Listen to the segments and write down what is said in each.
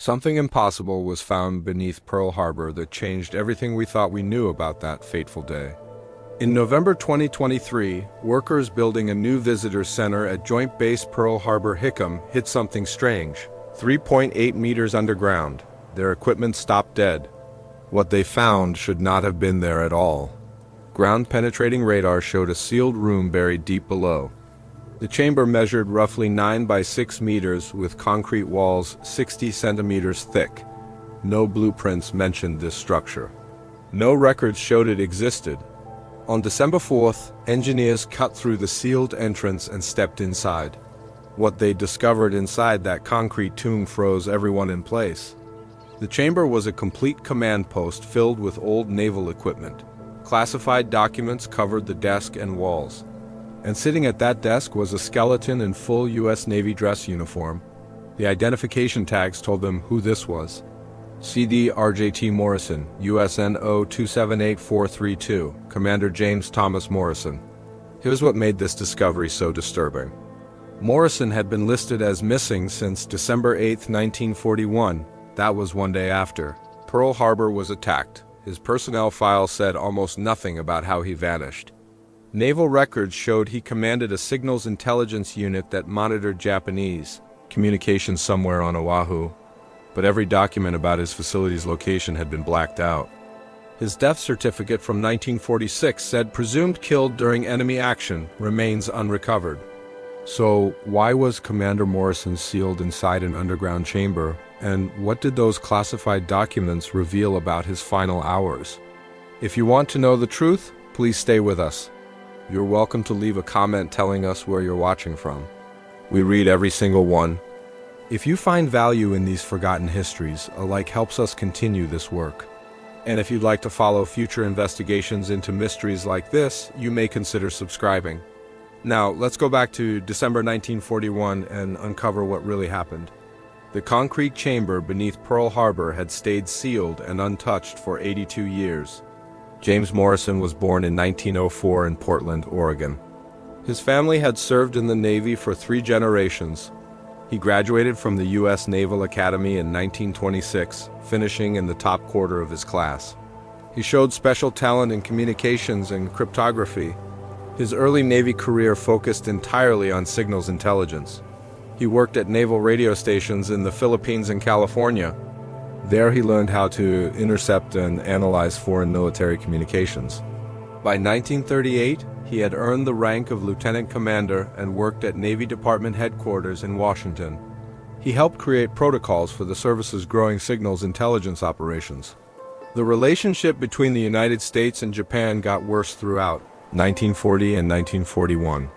Something impossible was found beneath Pearl Harbor that changed everything we thought we knew about that fateful day. In November 2023, workers building a new visitor center at Joint Base Pearl Harbor Hickam hit something strange. 3.8 meters underground, their equipment stopped dead. What they found should not have been there at all. Ground-penetrating radar showed a sealed room buried deep below. The chamber measured roughly 9 by 6 meters with concrete walls 60 centimeters thick. No blueprints mentioned this structure. No records showed it existed. On December 4th, engineers cut through the sealed entrance and stepped inside. What they discovered inside that concrete tomb froze everyone in place. The chamber was a complete command post filled with old naval equipment. Classified documents covered the desk and walls. And sitting at that desk was a skeleton in full U.S. Navy dress uniform. The identification tags told them who this was. CD RJT Morrison, USNO 278432, Commander James Thomas Morrison. Here's what made this discovery so disturbing. Morrison had been listed as missing since December 8, 1941. That was one day after Pearl Harbor was attacked. His personnel file said almost nothing about how he vanished. Naval records showed he commanded a signals intelligence unit that monitored Japanese communications somewhere on Oahu, but every document about his facility's location had been blacked out. His death certificate from 1946 said presumed killed during enemy action, remains unrecovered. So why was Commander Morrison sealed inside an underground chamber, and what did those classified documents reveal about his final hours? If you want to know the truth, please stay with us. You're welcome to leave a comment telling us where you're watching from. We read every single one. If you find value in these forgotten histories, a like helps us continue this work. And if you'd like to follow future investigations into mysteries like this, you may consider subscribing. Now, let's go back to December 1941 and uncover what really happened. The concrete chamber beneath Pearl Harbor had stayed sealed and untouched for 82 years. James Morrison was born in 1904 in Portland, Oregon. His family had served in the Navy for 3 generations. He graduated from the U.S. Naval Academy in 1926, finishing in the top quarter of his class. He showed special talent in communications and cryptography. His early Navy career focused entirely on signals intelligence. He worked at naval radio stations in the Philippines and California. There he learned how to intercept and analyze foreign military communications. By 1938, he had earned the rank of lieutenant commander and worked at Navy Department headquarters in Washington. He helped create protocols for the service's growing signals intelligence operations. The relationship between the United States and Japan got worse throughout 1940 and 1941.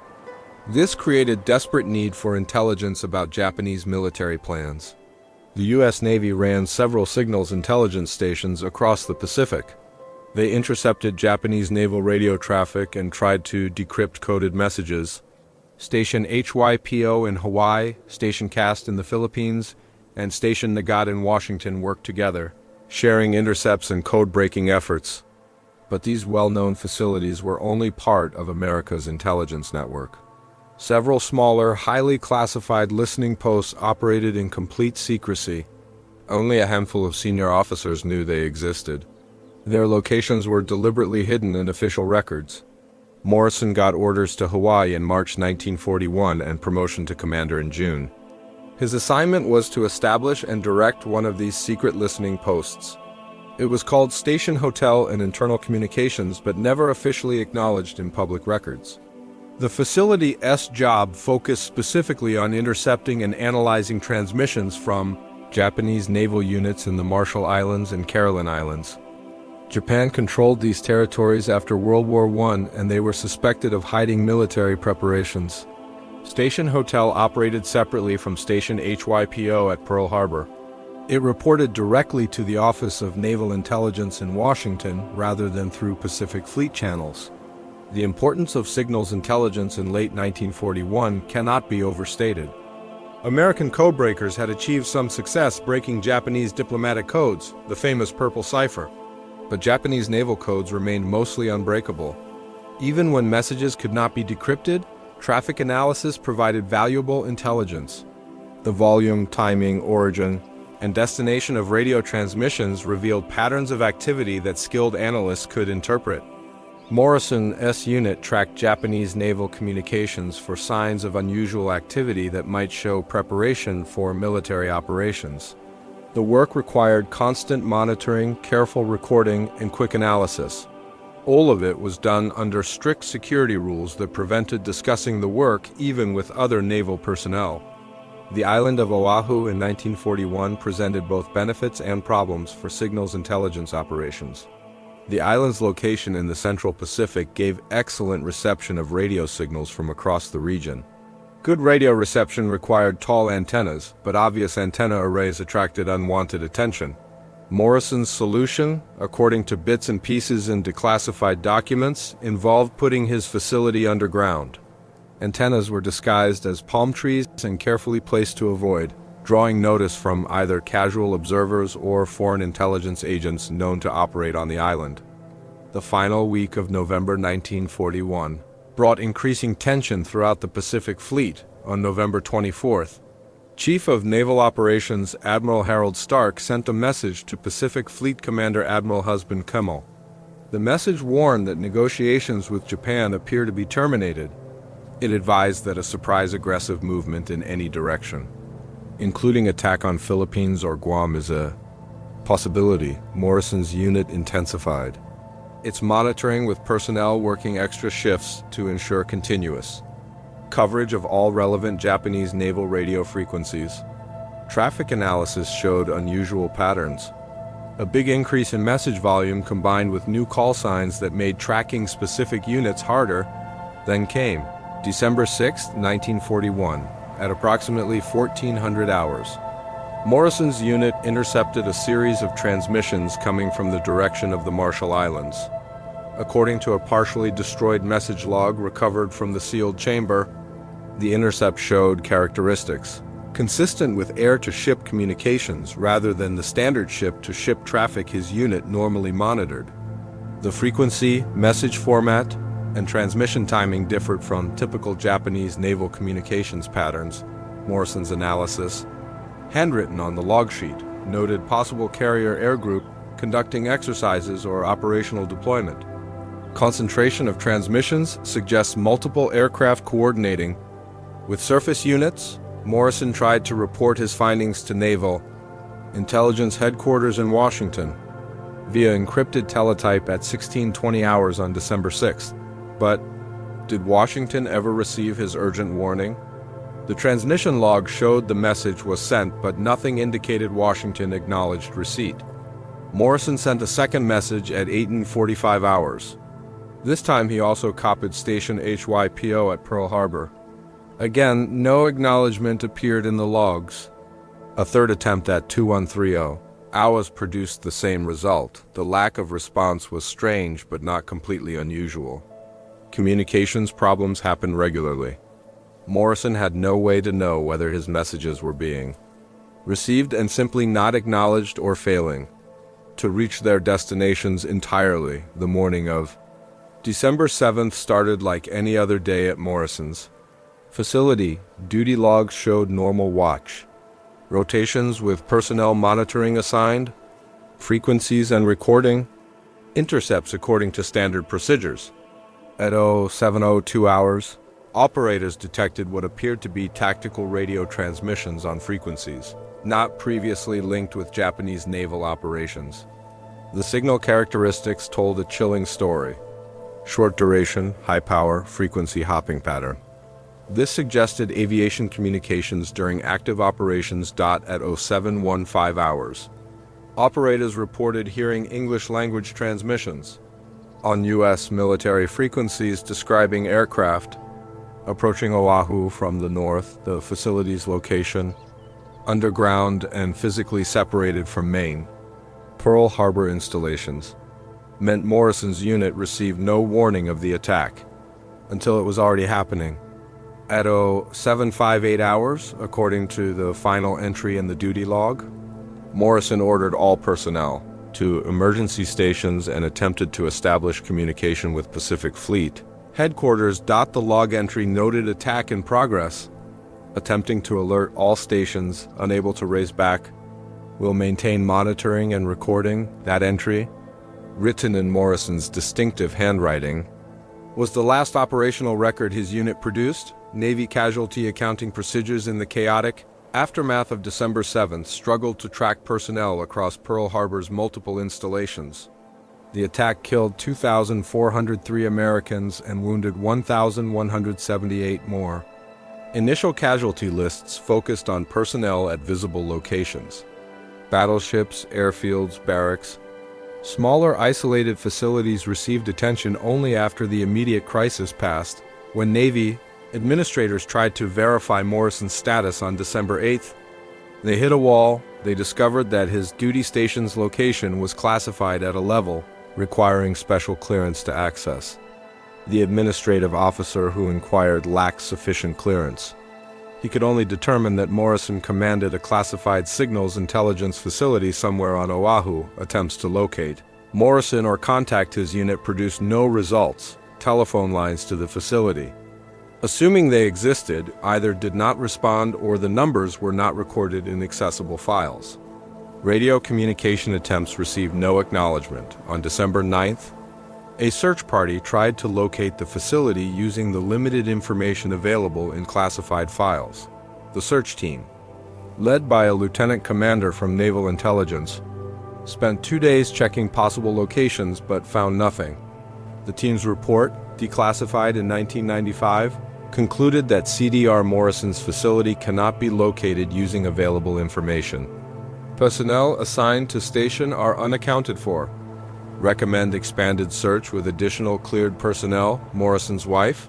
This created desperate need for intelligence about Japanese military plans. The U.S. Navy ran several signals intelligence stations across the Pacific. They intercepted Japanese naval radio traffic and tried to decrypt coded messages. Station HYPO in Hawaii, Station CAST in the Philippines, and Station Nagat in Washington worked together, sharing intercepts and code-breaking efforts. But these well-known facilities were only part of America's intelligence network. Several smaller, highly classified listening posts operated in complete secrecy. Only a handful of senior officers knew they existed. Their locations were deliberately hidden in official records. Morrison got orders to Hawaii in March 1941 and promotion to commander in June. His assignment was to establish and direct one of these secret listening posts. It was called Station Hotel and Internal Communications, but never officially acknowledged in public records. The facility's job focused specifically on intercepting and analyzing transmissions from Japanese naval units in the Marshall Islands and Caroline Islands. Japan controlled these territories after World War I, and they were suspected of hiding military preparations. Station Hotel operated separately from Station HYPO at Pearl Harbor. It reported directly to the Office of Naval Intelligence in Washington rather than through Pacific Fleet channels. The importance of signals intelligence in late 1941 cannot be overstated. American codebreakers had achieved some success breaking Japanese diplomatic codes, the famous Purple Cipher. But Japanese naval codes remained mostly unbreakable. Even when messages could not be decrypted, traffic analysis provided valuable intelligence. The volume, timing, origin, and destination of radio transmissions revealed patterns of activity that skilled analysts could interpret. Morrison's unit tracked Japanese naval communications for signs of unusual activity that might show preparation for military operations. The work required constant monitoring, careful recording, and quick analysis. All of it was done under strict security rules that prevented discussing the work even with other naval personnel. The island of Oahu in 1941 presented both benefits and problems for signals intelligence operations. The island's location in the Central Pacific gave excellent reception of radio signals from across the region. Good radio reception required tall antennas, but obvious antenna arrays attracted unwanted attention. Morrison's solution, according to bits and pieces in declassified documents, involved putting his facility underground. Antennas were disguised as palm trees and carefully placed to avoid drawing notice from either casual observers or foreign intelligence agents known to operate on the island. The final week of November 1941 brought increasing tension throughout the Pacific Fleet. On November 24th, Chief of Naval Operations Admiral Harold Stark sent a message to Pacific Fleet Commander Admiral Husband Kimmel. The message warned that negotiations with Japan appear to be terminated. It advised that a surprise aggressive movement in any direction, including attack on Philippines or Guam, is a possibility. Morrison's unit intensified its monitoring with personnel working extra shifts to ensure continuous coverage of all relevant Japanese naval radio frequencies. Traffic analysis showed unusual patterns. A big increase in message volume combined with new call signs that made tracking specific units harder then came. December 6, 1941. At approximately 1400 hours, Morrison's unit intercepted a series of transmissions coming from the direction of the Marshall Islands. According to a partially destroyed message log recovered from the sealed chamber, the intercept showed characteristics consistent with air-to-ship communications rather than the standard ship-to-ship traffic his unit normally monitored. The frequency, message format, and transmission timing differed from typical Japanese naval communications patterns. Morrison's analysis, handwritten on the log sheet, noted possible carrier air group conducting exercises or operational deployment. Concentration of transmissions suggests multiple aircraft coordinating with surface units. Morrison tried to report his findings to Naval Intelligence Headquarters in Washington via encrypted teletype at 1620 hours on December 6th. But did Washington ever receive his urgent warning? The transmission log showed the message was sent, but nothing indicated Washington acknowledged receipt. Morrison sent a second message at 8:45 hours. This time he also copied Station HYPO at Pearl Harbor. Again, no acknowledgement appeared in the logs. A third attempt at 2130 hours produced the same result. The lack of response was strange but not completely unusual. Communications problems happened regularly. Morrison had no way to know whether his messages were being received and simply not acknowledged or failing to reach their destinations entirely. The morning of December 7th started like any other day at Morrison's facility. Duty logs showed normal watch rotations with personnel monitoring assigned, frequencies and recording, intercepts according to standard procedures. At 0702 hours, operators detected what appeared to be tactical radio transmissions on frequencies not previously linked with Japanese naval operations. The signal characteristics told a chilling story. Short duration, high power, frequency hopping pattern. This suggested aviation communications during active operations. At 0715 hours, operators reported hearing English language transmissions on U.S. military frequencies describing aircraft approaching Oahu from the north. The facility's location, underground and physically separated from main Pearl Harbor installations, meant Morrison's unit received no warning of the attack until it was already happening. At 0758 hours, according to the final entry in the duty log, Morrison ordered all personnel to emergency stations and attempted to establish communication with Pacific Fleet Headquarters. The log entry noted attack in progress, attempting to alert all stations unable to raise back Will maintain monitoring and recording. That entry, written in Morrison's distinctive handwriting, was the last operational record his unit produced. Navy casualty accounting procedures in the chaotic aftermath of December 7th struggled to track personnel across Pearl Harbor's multiple installations. The attack killed 2,403 Americans and wounded 1,178 more. Initial casualty lists focused on personnel at visible locations: battleships, airfields, barracks. Smaller, isolated facilities received attention only after the immediate crisis passed, when Navy administrators tried to verify Morrison's status on December 8th. They hit a wall. They discovered that his duty station's location was classified at a level requiring special clearance to access. The administrative officer who inquired lacked sufficient clearance. He could only determine that Morrison commanded a classified signals intelligence facility somewhere on Oahu. Attempts to locate Morrison or contact his unit produced no results. Telephone lines to the facility, assuming they existed, either did not respond or the numbers were not recorded in accessible files. Radio communication attempts received no acknowledgement. On December 9th, a search party tried to locate the facility using the limited information available in classified files. The search team, led by a lieutenant commander from Naval Intelligence, spent 2 days checking possible locations but found nothing. The team's report, declassified in 1995, concluded that CDR Morrison's facility cannot be located using available information. Personnel assigned to station are unaccounted for. Recommend expanded search with additional cleared personnel. Morrison's wife,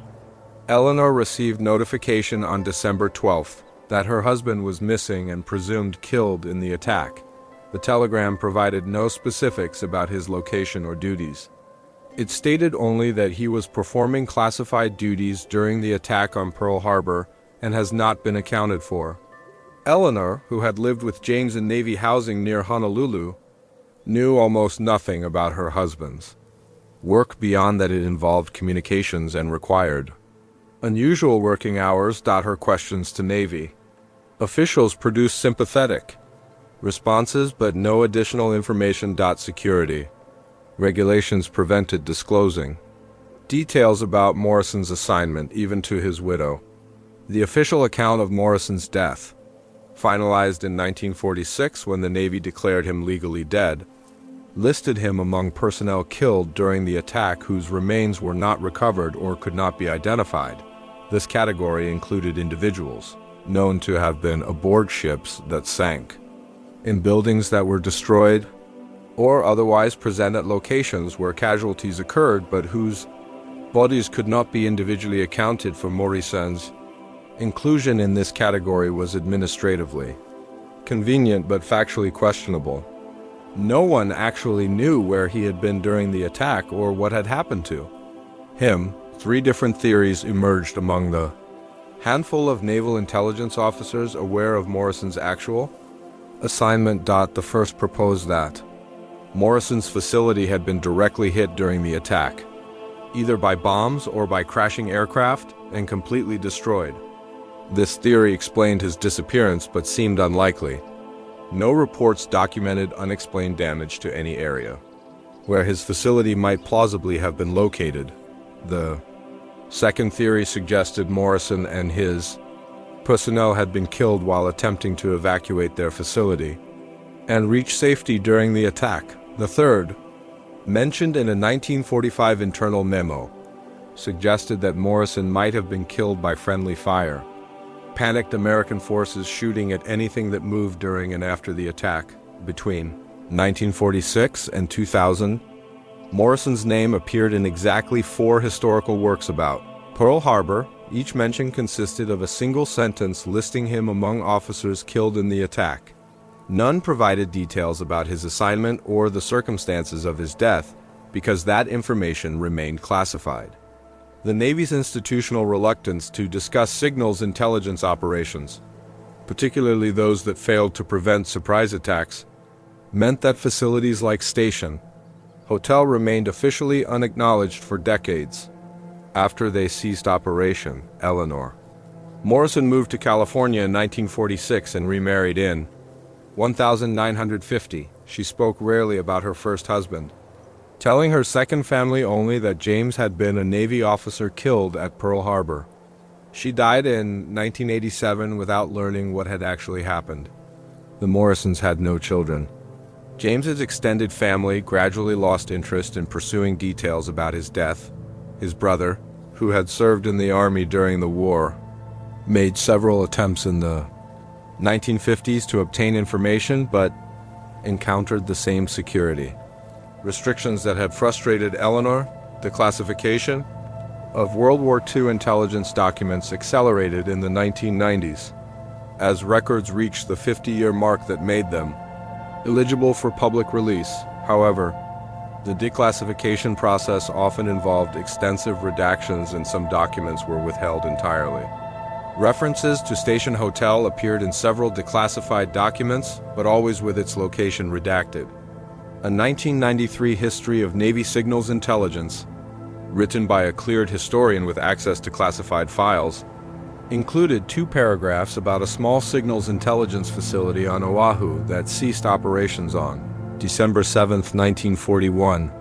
Eleanor, received notification on December 12th that her husband was missing and presumed killed in the attack. The telegram provided no specifics about his location or duties. It stated only that he was performing classified duties during the attack on Pearl Harbor and has not been accounted for. Eleanor, who had lived with James in Navy housing near Honolulu, knew almost nothing about her husband's work beyond that it involved communications and required unusual working hours. Her questions to Navy officials produced sympathetic responses but no additional information. Security regulations prevented disclosing details about Morrison's assignment, even to his widow. The official account of Morrison's death, finalized in 1946 when the Navy declared him legally dead, listed him among personnel killed during the attack whose remains were not recovered or could not be identified. This category included individuals known to have been aboard ships that sank, in buildings that were destroyed, or otherwise present at locations where casualties occurred but whose bodies could not be individually accounted for. Morrison's inclusion in this category was administratively convenient but factually questionable. No one actually knew where he had been during the attack or what had happened to him. 3 different theories emerged among the handful of naval intelligence officers aware of Morrison's actual assignment. The first proposed that Morrison's facility had been directly hit during the attack, either by bombs or by crashing aircraft, and completely destroyed. This theory explained his disappearance but seemed unlikely. No reports documented unexplained damage to any area where his facility might plausibly have been located. The second theory suggested Morrison and his personnel had been killed while attempting to evacuate their facility and reach safety during the attack. The third, mentioned in a 1945 internal memo, suggested that Morrison might have been killed by friendly fire. Panicked American forces shooting at anything that moved during and after the attack. Between 1946 and 2000, Morrison's name appeared in exactly 4 historical works about Pearl Harbor. Each mention consisted of a single sentence listing him among officers killed in the attack. None provided details about his assignment or the circumstances of his death because that information remained classified. The Navy's institutional reluctance to discuss signals intelligence operations, particularly those that failed to prevent surprise attacks, meant that facilities like Station Hotel remained officially unacknowledged for decades. After they ceased operation, Eleanor Morrison moved to California in 1946 and remarried in 1950. She spoke rarely about her first husband, telling her second family only that James had been a Navy officer killed at Pearl Harbor. She died in 1987 without learning what had actually happened. The Morrisons had no children. James's extended family gradually lost interest in pursuing details about his death. His brother, who had served in the Army during the war, made several attempts in the 1950s to obtain information, but encountered the same security restrictions that had frustrated Eleanor. Declassification of World War II intelligence documents accelerated in the 1990s, as records reached the 50-year mark that made them eligible for public release. However, the declassification process often involved extensive redactions, and some documents were withheld entirely. References to Station Hotel appeared in several declassified documents, but always with its location redacted. A 1993 history of Navy signals intelligence, written by a cleared historian with access to classified files, included 2 paragraphs about a small signals intelligence facility on Oahu that ceased operations on December 7, 1941,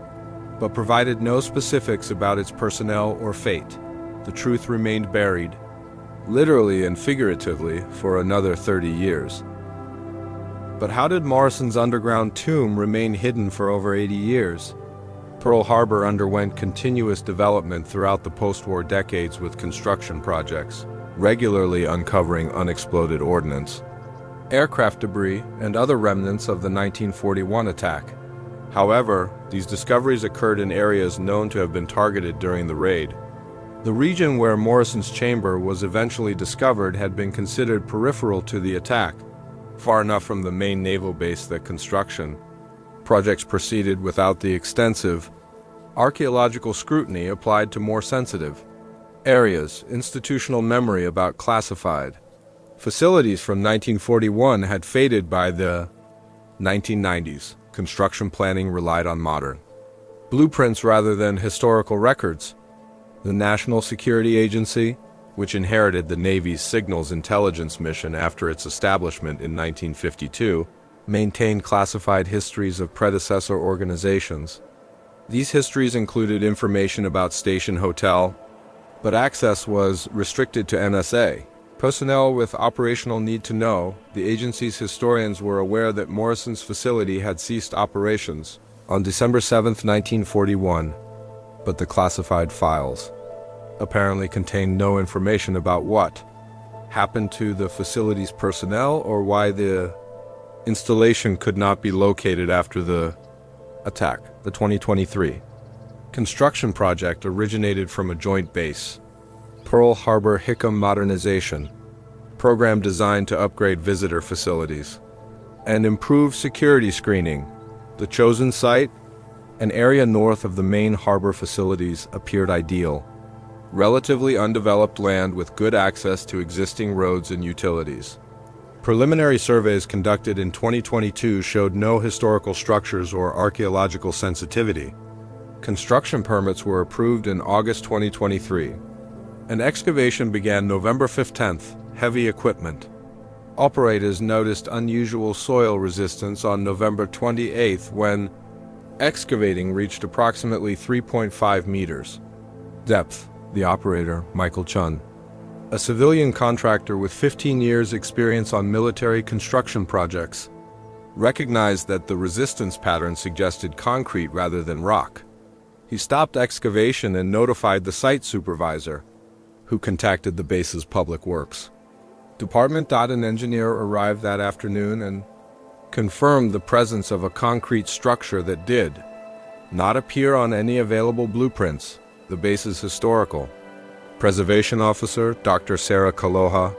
but provided no specifics about its personnel or fate. The truth remained buried, literally and figuratively, for another 30 years. But how did Morrison's underground tomb remain hidden for over 80 years? Pearl Harbor underwent continuous development throughout the post-war decades, with construction projects regularly uncovering unexploded ordnance, aircraft debris, and other remnants of the 1941 attack. However, these discoveries occurred in areas known to have been targeted during the raid. The region where Morrison's chamber was eventually discovered had been considered peripheral to the attack, far enough from the main naval base that construction projects proceeded without the extensive archaeological scrutiny applied to more sensitive areas. Institutional memory about classified facilities from 1941 had faded by the 1990s. Construction planning relied on modern blueprints rather than historical records. The National Security Agency, which inherited the Navy's signals intelligence mission after its establishment in 1952, maintained classified histories of predecessor organizations. These histories included information about Station Hotel, but access was restricted to NSA personnel with operational need to know. The agency's historians were aware that Morrison's facility had ceased operations on December 7, 1941, but the classified files apparently contained no information about what happened to the facility's personnel or why the installation could not be located after the attack. The 2023 construction project originated from a joint base, Pearl Harbor Hickam modernization program designed to upgrade visitor facilities and improve security screening. The chosen site, an area north of the main harbor facilities, appeared ideal. Relatively undeveloped land with good access to existing roads and utilities. Preliminary surveys conducted in 2022 showed no historical structures or archaeological sensitivity. Construction permits were approved in August 2023. An excavation began November 15th. Heavy equipment operators noticed unusual soil resistance on November 28th when excavating reached approximately 3.5 meters depth. The operator, Michael Chun, a civilian contractor with 15 years' experience on military construction projects, recognized that the resistance pattern suggested concrete rather than rock. He stopped excavation and notified the site supervisor, who contacted the base's public works department. An engineer arrived that afternoon and confirmed the presence of a concrete structure that did not appear on any available blueprints. The base's historical preservation officer, Dr. Sarah Kaloha,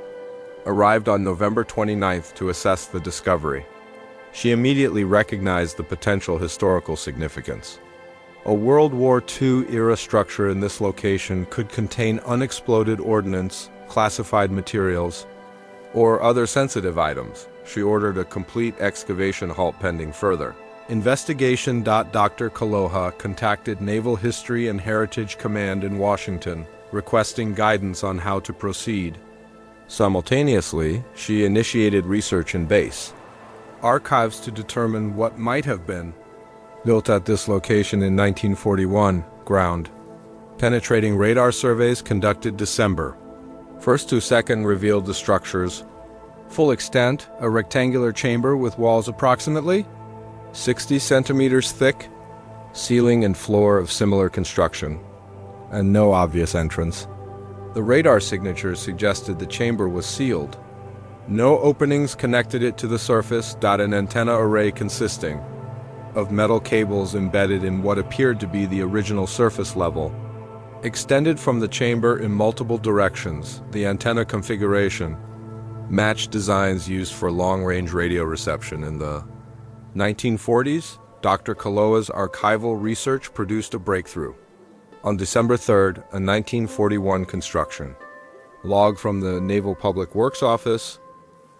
arrived on November 29th to assess the discovery. She immediately recognized the potential historical significance. A World War II-era structure in this location could contain unexploded ordnance, classified materials, or other sensitive items. She ordered a complete excavation halt pending further investigation. Dr. Kaloha contacted Naval History and Heritage Command in Washington, requesting guidance on how to proceed. Simultaneously, she initiated research in base. archives to determine what might have been. Built at this location in 1941, ground. Penetrating radar surveys conducted December. First to second revealed the structures. Full extent, a rectangular chamber with walls approximately 60 centimeters thick, ceiling and floor of similar construction, and no obvious entrance. The radar signatures suggested the chamber was sealed. No openings connected it to the surface. An antenna array consisting of metal cables embedded in what appeared to be the original surface level extended from the chamber in multiple directions. The antenna configuration matched designs used for long-range radio reception in the 1940s. Dr. Kaloa's archival research produced a breakthrough. On December 3rd, a 1941 construction log from the Naval Public Works Office,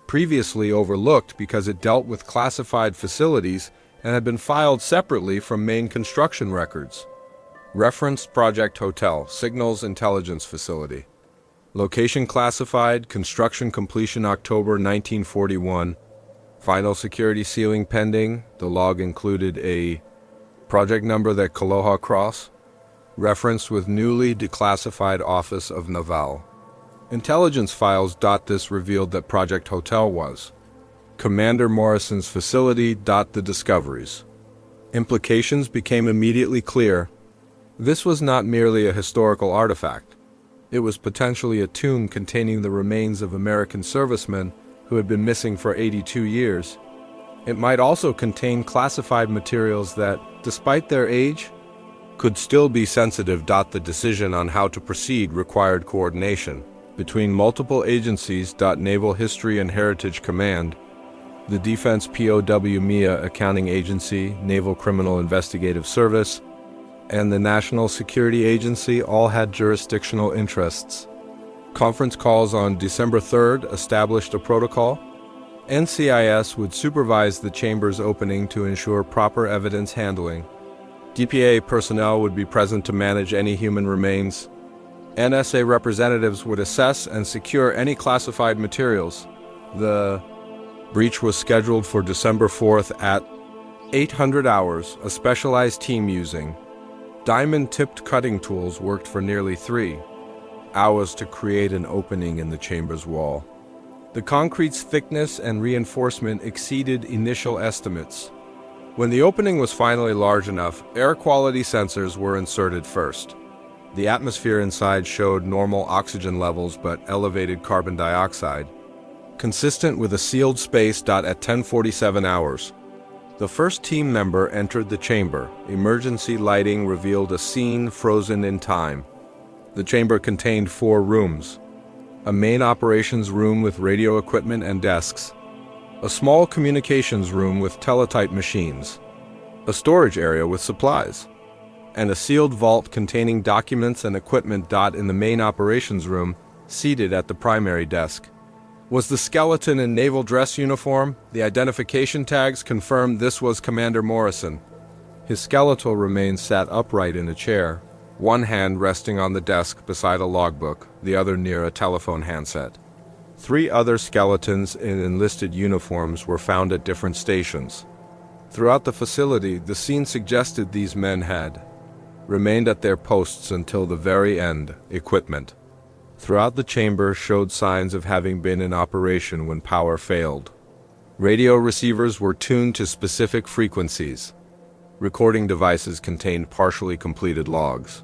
previously overlooked because it dealt with classified facilities and had been filed separately from main construction records. Referenced Project Hotel, Signals Intelligence Facility. Location classified, construction completion October 1941. Final security sealing pending. The log included a project number that Kaloha Cross, referenced with newly declassified Office of Naval. Intelligence files. This revealed that Project Hotel was Commander Morrison's facility. The discoveries. Implications became immediately clear. This was not merely a historical artifact. It was potentially a tomb containing the remains of American servicemen who had been missing for 82 years. It might also contain classified materials that, despite their age, could still be sensitive. The decision on how to proceed required coordination between multiple agencies. Naval History and Heritage Command, the Defense POW MIA Accounting Agency, Naval Criminal Investigative Service, and the National Security Agency all had jurisdictional interests. Conference calls on December 3rd established a protocol. NCIS would supervise the chamber's opening to ensure proper evidence handling. DPA personnel would be present to manage any human remains. NSA representatives would assess and secure any classified materials. The breach was scheduled for December 4th at 800 hours. A specialized team using diamond-tipped cutting tools worked for nearly 3 hours to create an opening in the chamber's wall. The concrete's thickness and reinforcement exceeded initial estimates. When the opening was finally large enough, air quality sensors were inserted first. The atmosphere inside showed normal oxygen levels but elevated carbon dioxide, consistent with a sealed space. At 10:47 hours, the first team member entered the chamber. Emergency lighting revealed a scene frozen in time. The chamber contained 4 rooms: a main operations room with radio equipment and desks, a small communications room with teletype machines, a storage area with supplies, and a sealed vault containing documents and equipment. In the main operations room, seated at the primary desk, was the skeleton in naval dress uniform. The identification tags confirmed this was Commander Morrison. His skeletal remains sat upright in a chair, one hand resting on the desk beside a logbook, the other near a telephone handset. 3 other skeletons in enlisted uniforms were found at different stations. Throughout the facility, the scene suggested these men had remained at their posts until the very end. Equipment throughout the chamber showed signs of having been in operation when power failed. Radio receivers were tuned to specific frequencies. Recording devices contained partially completed logs.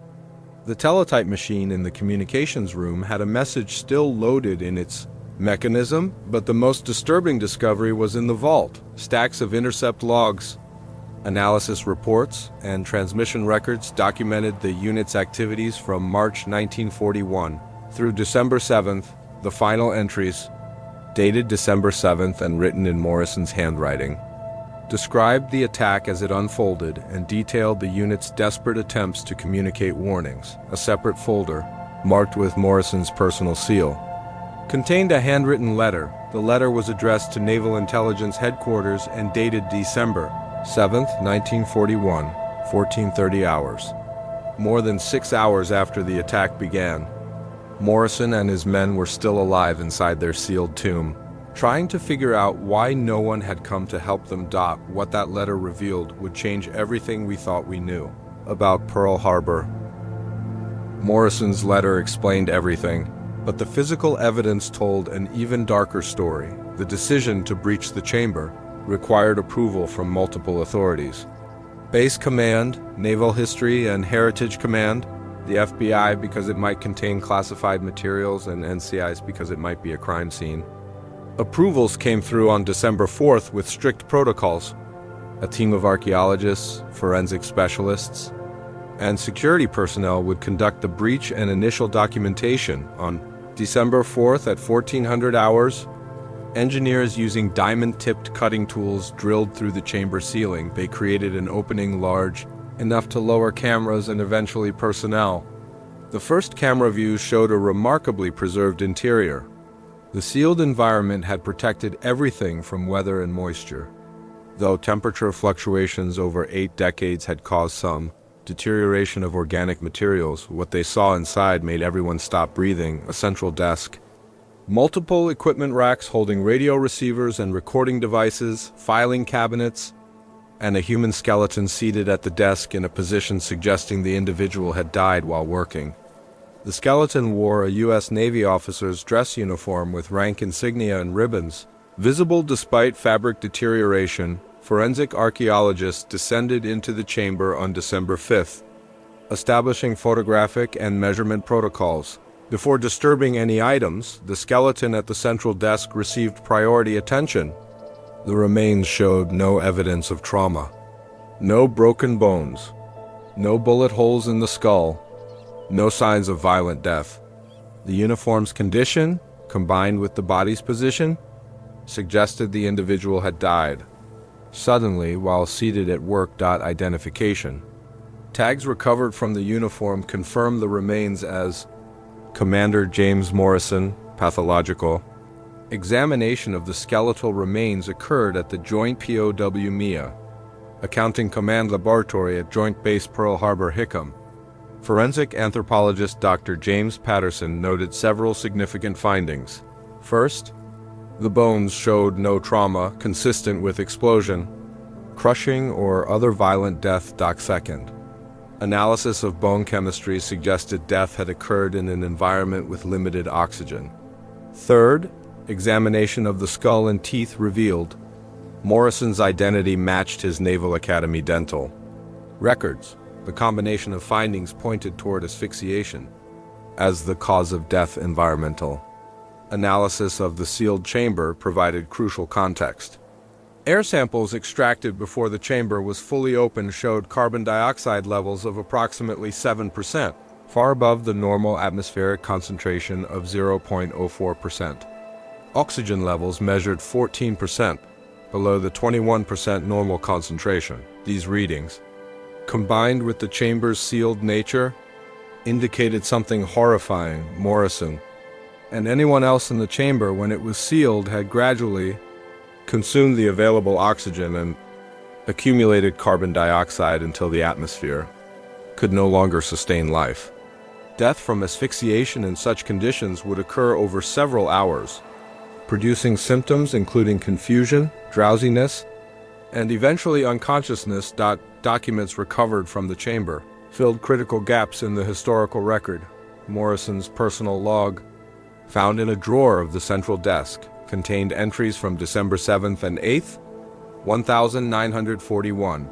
The teletype machine in the communications room had a message still loaded in its mechanism, but the most disturbing discovery was in the vault. Stacks of intercept logs, analysis reports, and transmission records documented the unit's activities from March 1941 through December 7th. The final entries, dated December 7th and written in Morrison's handwriting, described the attack as it unfolded and detailed the unit's desperate attempts to communicate warnings. A separate folder, marked with Morrison's personal seal, contained a handwritten letter. The letter was addressed to Naval Intelligence Headquarters and dated December 7th, 1941, 14:30 hours. More than 6 hours after the attack began, Morrison and his men were still alive inside their sealed tomb. Trying to figure out why no one had come to help them. What that letter revealed would change everything we thought we knew about Pearl Harbor. Morrison's letter explained everything, but the physical evidence told an even darker story. The decision to breach the chamber required approval from multiple authorities. Base Command, Naval History and Heritage Command, the FBI because it might contain classified materials, and NCIS because it might be a crime scene. Approvals came through on December 4th with strict protocols. A team of archaeologists, forensic specialists, and security personnel would conduct the breach and initial documentation. On December 4th at 1400 hours, engineers using diamond-tipped cutting tools drilled through the chamber ceiling. They created an opening large enough to lower cameras and eventually personnel. The first camera views showed a remarkably preserved interior. The sealed environment had protected everything from weather and moisture. Though temperature fluctuations over 8 decades had caused some deterioration of organic materials, what they saw inside made everyone stop breathing. A central desk, multiple equipment racks holding radio receivers and recording devices, filing cabinets, and a human skeleton seated at the desk in a position suggesting the individual had died while working. The skeleton wore a U.S. Navy officer's dress uniform with rank insignia and ribbons. Visible despite fabric deterioration, forensic archaeologists descended into the chamber on December 5th, establishing photographic and measurement protocols. Before disturbing any items, the skeleton at the central desk received priority attention. The remains showed no evidence of trauma. No broken bones. No bullet holes in the skull. No signs of violent death. The uniform's condition, combined with the body's position, suggested the individual had died suddenly while seated at work. Identification. Tags recovered from the uniform confirmed the remains as Commander James Morrison, pathological. Examination of the skeletal remains occurred at the Joint POW MIA, Accounting Command Laboratory at Joint Base Pearl Harbor, Hickam. Forensic anthropologist Dr. James Patterson noted several significant findings. First, the bones showed no trauma consistent with explosion, crushing, or other violent death. Second, analysis of bone chemistry suggested death had occurred in an environment with limited oxygen. Third, examination of the skull and teeth revealed Morrison's identity matched his Naval Academy dental records. The combination of findings pointed toward asphyxiation as the cause of death. Environmental analysis of the sealed chamber provided crucial context. Air samples extracted before the chamber was fully opened showed carbon dioxide levels of approximately 7%, far above the normal atmospheric concentration of 0.04%. Oxygen levels measured 14%, below the 21% normal concentration. These readings, combined with the chamber's sealed nature, indicated something horrifying. Morrison and anyone else in the chamber, when it was sealed, had gradually consumed the available oxygen and accumulated carbon dioxide until the atmosphere could no longer sustain life. Death from asphyxiation in such conditions would occur over several hours, producing symptoms including confusion, drowsiness, and eventually unconsciousness. Documents recovered from the chamber filled critical gaps in the historical record. Morrison's personal log, found in a drawer of the central desk, contained entries from December 7th and 8th, 1941.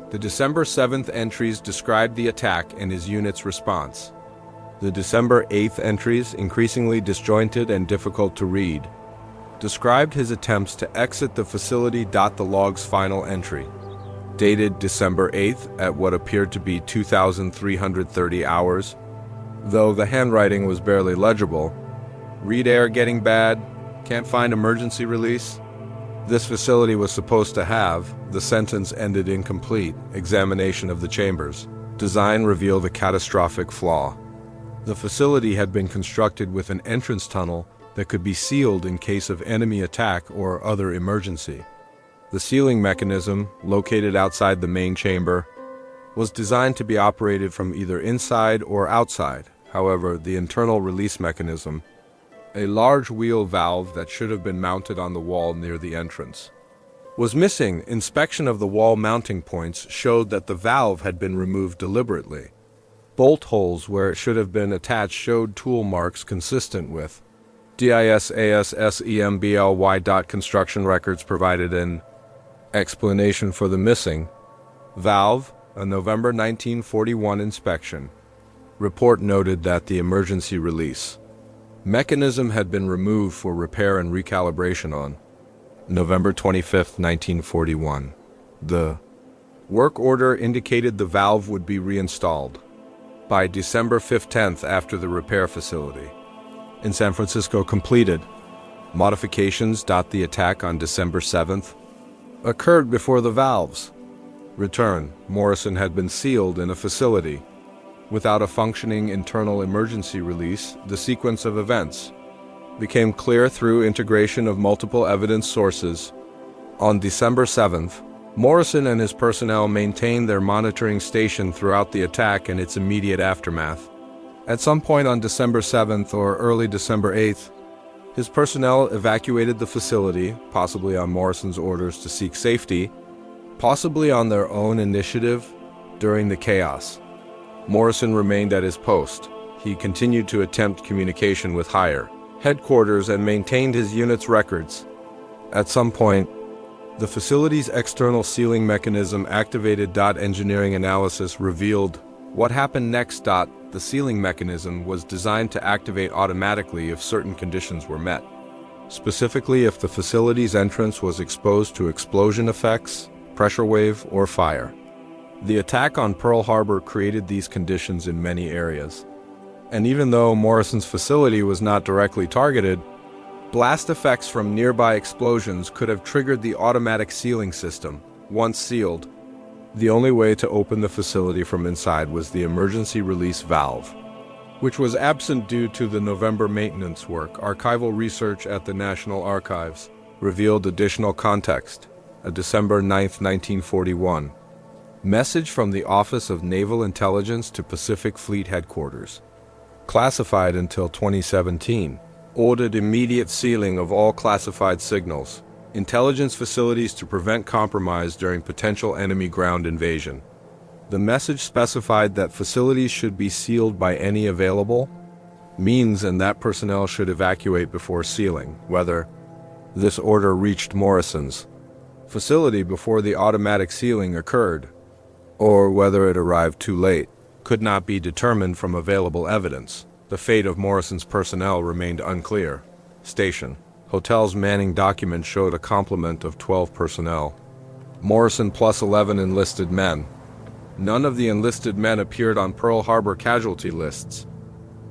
The December 7th entries described the attack and his unit's response. The December 8th entries, increasingly disjointed and difficult to read, described his attempts to exit the facility. The log's final entry, dated December 8th at what appeared to be 2,330 hours, though the handwriting was barely legible. Read air getting bad, can't find emergency release. This facility was supposed to have, the sentence ended incomplete. Examination of the chambers. Design revealed a catastrophic flaw. The facility had been constructed with an entrance tunnel that could be sealed in case of enemy attack or other emergency. The sealing mechanism, located outside the main chamber, was designed to be operated from either inside or outside. However, the internal release mechanism A large wheel valve that should have been mounted on the wall near the entrance was missing. Inspection of the wall mounting points showed that the valve had been removed deliberately. Bolt holes where it should have been attached showed tool marks consistent with DISASSEMBLY. Construction records provided an explanation for the missing valve. A November 1941 inspection report noted that the emergency release mechanism had been removed for repair and recalibration on November 25, 1941. The work order indicated the valve would be reinstalled by December 15th after the repair facility in San Francisco completed modifications. The attack on December 7th occurred before the valve's return. Morrison had been sealed in a facility without a functioning internal emergency release. The sequence of events became clear through integration of multiple evidence sources. On December 7th, Morrison and his personnel maintained their monitoring station throughout the attack and its immediate aftermath. At some point on December 7th or early December 8th, his personnel evacuated the facility, possibly on Morrison's orders to seek safety, possibly on their own initiative. During the chaos, Morrison remained at his post. He continued to attempt communication with higher headquarters and maintained his unit's records. At some point, the facility's external sealing mechanism activated. Engineering analysis revealed what happened next. The sealing mechanism was designed to activate automatically if certain conditions were met, specifically if the facility's entrance was exposed to explosion effects, pressure wave, or fire. The attack on Pearl Harbor created these conditions in many areas. And even though Morrison's facility was not directly targeted, blast effects from nearby explosions could have triggered the automatic sealing system. Once sealed, the only way to open the facility from inside was the emergency release valve, which was absent due to the November maintenance work. Archival research at the National Archives revealed additional context. A December 9, 1941 message from the Office of Naval Intelligence to Pacific Fleet Headquarters, classified until 2017, ordered immediate sealing of all classified signals, intelligence facilities to prevent compromise during potential enemy ground invasion. The message specified that facilities should be sealed by any available means and that personnel should evacuate before sealing. Whether this order reached Morrison's facility before the automatic sealing occurred, or whether it arrived too late, could not be determined from available evidence. The fate of Morrison's personnel remained unclear. Station Hotel's manning document showed a complement of 12 personnel. Morrison plus 11 enlisted men. None of the enlisted men appeared on Pearl Harbor casualty lists.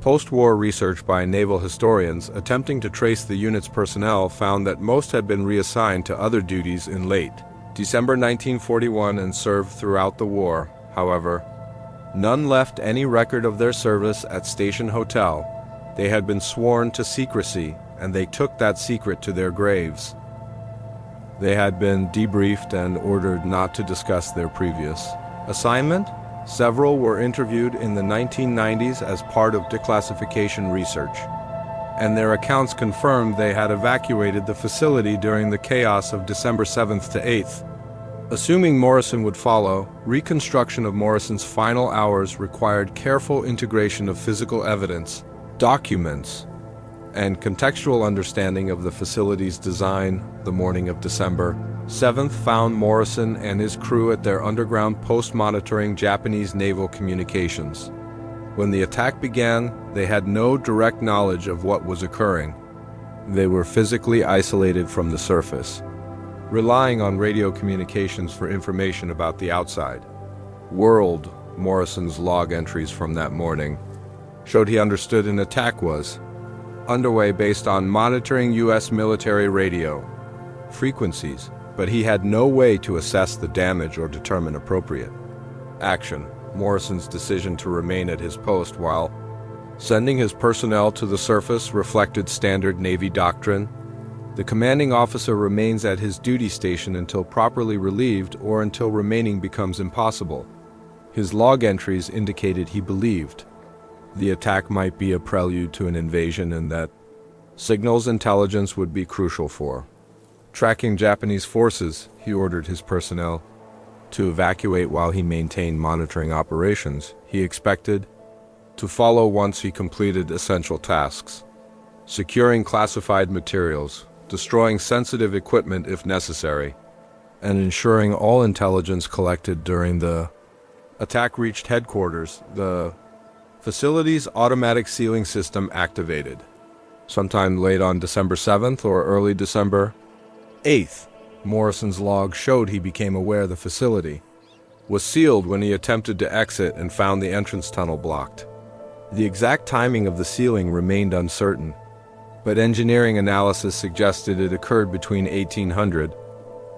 Post-war research by naval historians attempting to trace the unit's personnel found that most had been reassigned to other duties in late December 1941 and served throughout the war. However, none left any record of their service at Station Hotel. They had been sworn to secrecy, and they took that secret to their graves. They had been debriefed and ordered not to discuss their previous assignment. Several were interviewed in the 1990s as part of declassification research, and their accounts confirmed they had evacuated the facility during the chaos of December 7th to 8th. Assuming Morrison would follow, reconstruction of Morrison's final hours required careful integration of physical evidence, documents, and contextual understanding of the facility's design. The morning of December 7th found Morrison and his crew at their underground post monitoring Japanese naval communications. When the attack began, they had no direct knowledge of what was occurring. They were physically isolated from the surface, relying on radio communications for information about the outside world. Morrison's log entries from that morning showed he understood an attack was underway based on monitoring U.S. military radio frequencies, but he had no way to assess the damage or determine appropriate action. Morrison's decision to remain at his post while sending his personnel to the surface reflected standard Navy doctrine. The commanding officer remains at his duty station until properly relieved or until remaining becomes impossible. His log entries indicated he believed the attack might be a prelude to an invasion and that Signals intelligence would be crucial for tracking Japanese forces. He ordered his personnel to evacuate while he maintained monitoring operations. He expected to follow once he completed essential tasks, securing classified materials, destroying sensitive equipment if necessary, and ensuring all intelligence collected during the attack reached headquarters. The facility's automatic sealing system activated sometime late on December 7th or early December 8th. Morrison's log showed he became aware the facility was sealed when he attempted to exit and found the entrance tunnel blocked. The exact timing of the sealing remained uncertain, but engineering analysis suggested it occurred between 1800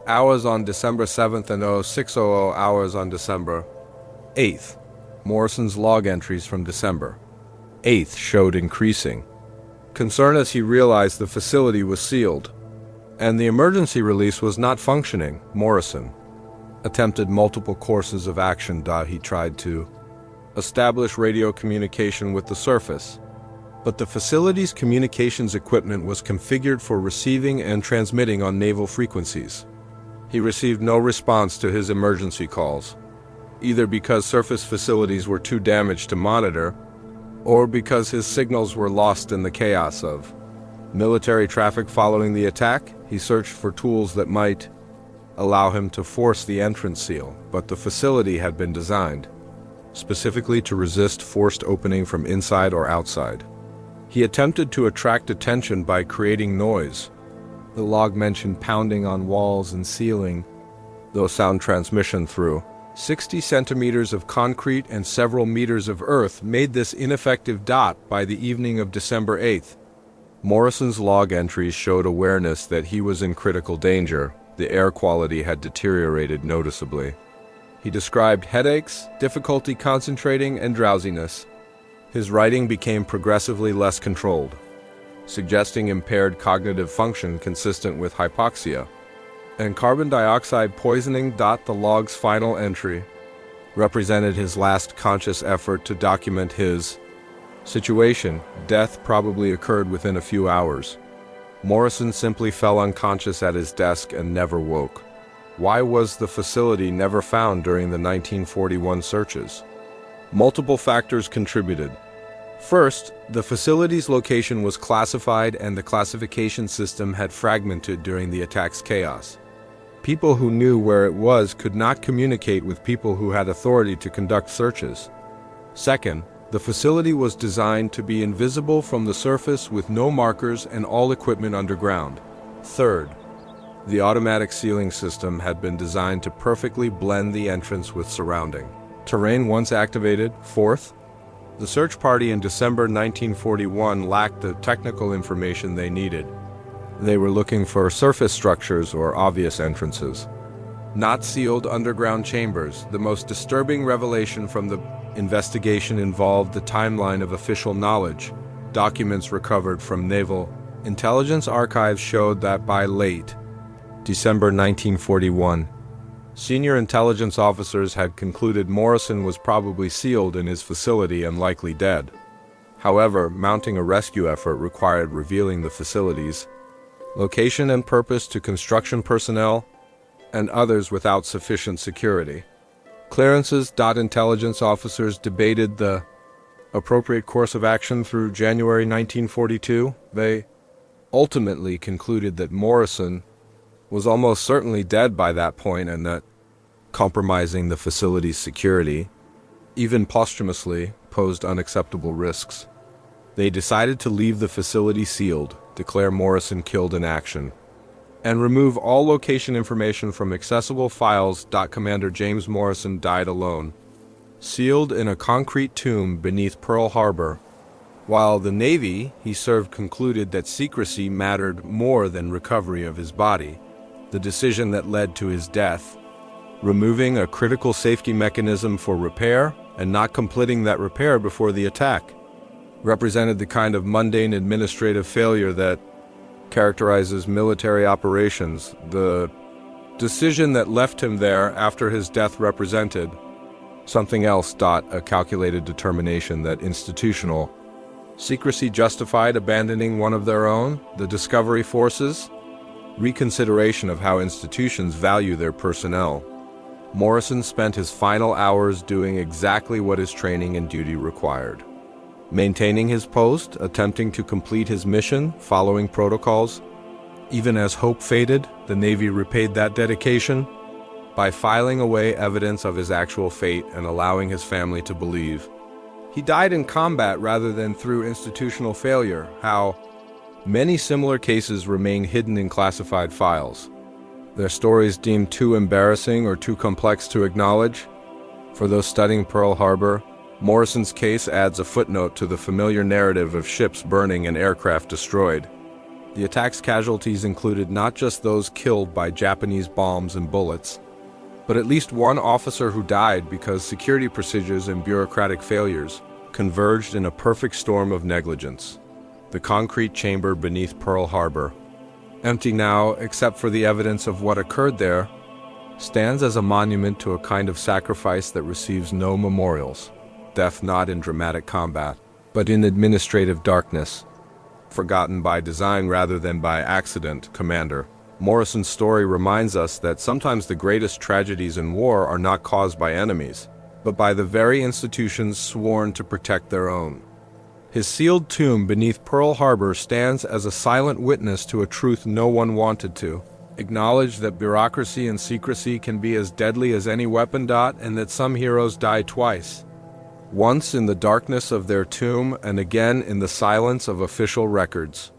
hours on December 7th and 0600 hours on December 8th. Morrison's log entries from December 8th showed increasing concern as he realized the facility was sealed and the emergency release was not functioning. Morrison attempted multiple courses of action. He tried to establish radio communication with the surface, but the facility's communications equipment was configured for receiving and transmitting on naval frequencies. He received no response to his emergency calls, either because surface facilities were too damaged to monitor, or because his signals were lost in the chaos of military traffic following the attack. He searched for tools that might allow him to force the entrance seal, but the facility had been designed specifically to resist forced opening from inside or outside. He attempted to attract attention by creating noise. The log mentioned pounding on walls and ceiling, though sound transmission through 60 centimeters of concrete and several meters of earth made this ineffective. By the evening of December 8th, Morrison's log entries showed awareness that he was in critical danger. The air quality had deteriorated noticeably. He described headaches, difficulty concentrating, and drowsiness. His writing became progressively less controlled, suggesting impaired cognitive function consistent with hypoxia and carbon dioxide poisoning. The log's final entry represented his last conscious effort to document his situation. Death probably occurred within a few hours. Morrison simply fell unconscious at his desk and never woke. Why was the facility never found during the 1941 searches? Multiple factors contributed. First, the facility's location was classified and the classification system had fragmented during the attack's chaos. People who knew where it was could not communicate with people who had authority to conduct searches. Second, the facility was designed to be invisible from the surface with no markers and all equipment underground. Third, the automatic sealing system had been designed to perfectly blend the entrance with surrounding terrain once activated. Fourth, the search party in December 1941 lacked the technical information they needed. They were looking for surface structures or obvious entrances, not sealed underground chambers. The most disturbing revelation from the investigation involved the timeline of official knowledge. Documents recovered from Naval intelligence archives showed that by late December 1941, senior intelligence officers had concluded Morrison was probably sealed in his facility and likely dead. However, mounting a rescue effort required revealing the facility's location and purpose to construction personnel and others without sufficient security clearances. Intelligence officers debated the appropriate course of action through January 1942. They ultimately concluded that Morrison was almost certainly dead by that point and that compromising the facility's security, even posthumously, posed unacceptable risks. They decided to leave the facility sealed, declare Morrison killed in action, and remove all location information from accessible files. Commander James Morrison died alone, sealed in a concrete tomb beneath Pearl Harbor. While the Navy he served concluded that secrecy mattered more than recovery of his body, the decision that led to his death, removing a critical safety mechanism for repair and not completing that repair before the attack, represented the kind of mundane administrative failure that characterizes military operations. The decision that left him there after his death represented something else. A calculated determination that institutional Secrecy justified abandoning one of their own, the Discovery Forces? Reconsideration of how institutions value their personnel. Morrison spent his final hours doing exactly what his training and duty required. Maintaining his post, attempting to complete his mission, following protocols. Even as hope faded, the Navy repaid that dedication by filing away evidence of his actual fate and allowing his family to believe he died in combat rather than through institutional failure. How many similar cases remain hidden in classified files, their stories deemed too embarrassing or too complex to acknowledge. For those studying Pearl Harbor, Morrison's case adds a footnote to the familiar narrative of ships burning and aircraft destroyed. The attack's casualties included not just those killed by Japanese bombs and bullets, but at least one officer who died because security procedures and bureaucratic failures converged in a perfect storm of negligence. The concrete chamber beneath Pearl Harbor, empty now except for the evidence of what occurred there, stands as a monument to a kind of sacrifice that receives no memorials. Death not in dramatic combat, but in administrative darkness. Forgotten by design rather than by accident, Commander. Morrison's story reminds us that sometimes the greatest tragedies in war are not caused by enemies, but by the very institutions sworn to protect their own. His sealed tomb beneath Pearl Harbor stands as a silent witness to a truth no one wanted to. Acknowledge that bureaucracy and secrecy can be as deadly as any weapon, and that some heroes die twice. Once in the darkness of their tomb and again in the silence of official records.